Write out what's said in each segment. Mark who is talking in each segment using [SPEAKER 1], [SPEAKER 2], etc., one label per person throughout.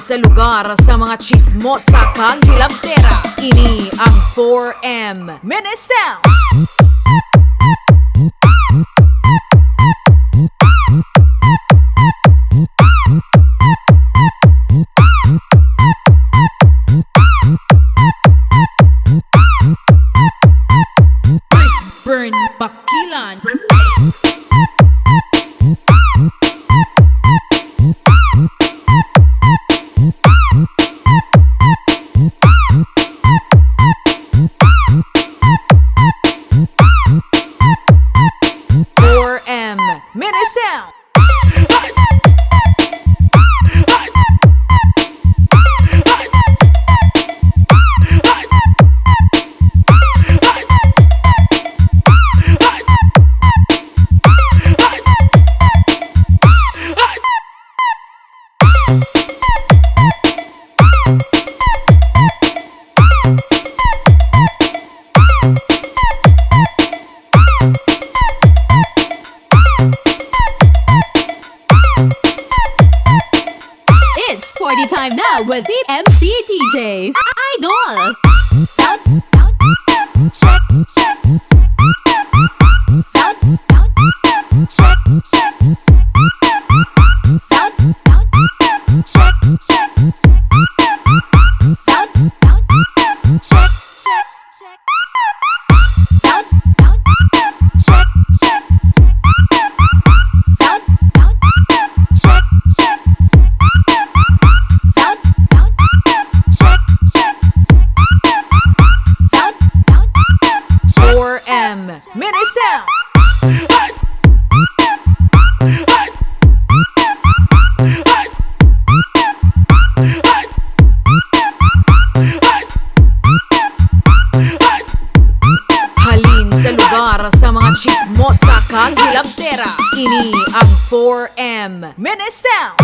[SPEAKER 1] sa lugar sa mga chismosa kang hilabtera. Ini ang 4M Mini Sound. ChrisVern Makilan. Mini Sound.
[SPEAKER 2] Party time now with P.M.C DJs. Idol! Sound, check, check. Sound, check, check. Sound, check, check. Sound, check, check, check. Sound, check, check. Sound, check, check.
[SPEAKER 1] 4M Mini Sound. Halin sa lugar sa mga chismosa kang hilabtera. Ini ang 4M Mini Sound.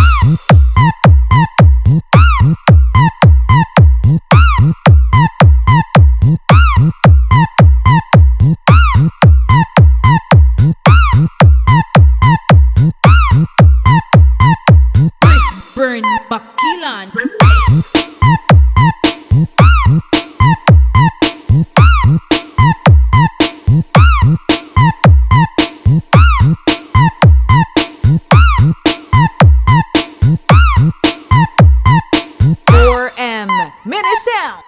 [SPEAKER 1] ChrisVern Makilan. Mini Sound.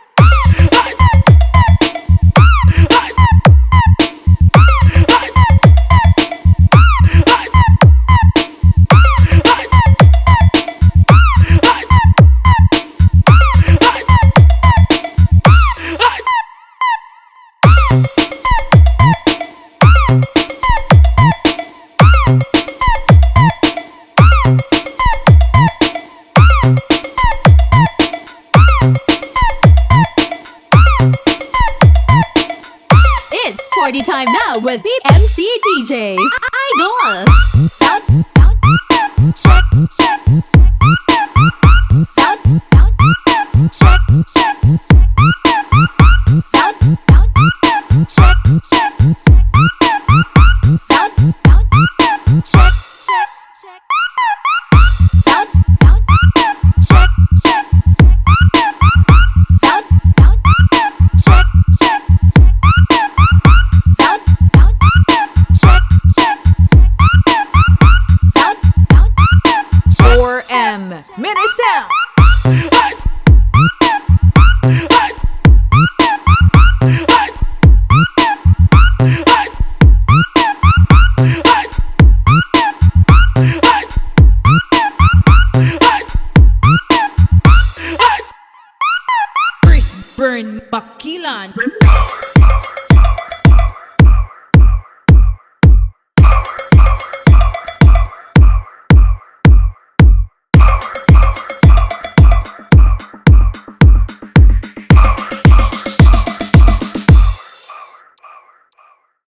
[SPEAKER 2] Party time now with P.M.C DJs. Idol! Sound, check, check. Sound, check, check. Sound, check, check. Sound, check, check, check. Sound, check, check. Sound, check, check.
[SPEAKER 1] 4M Mini Sound. ChrisVern Makilan.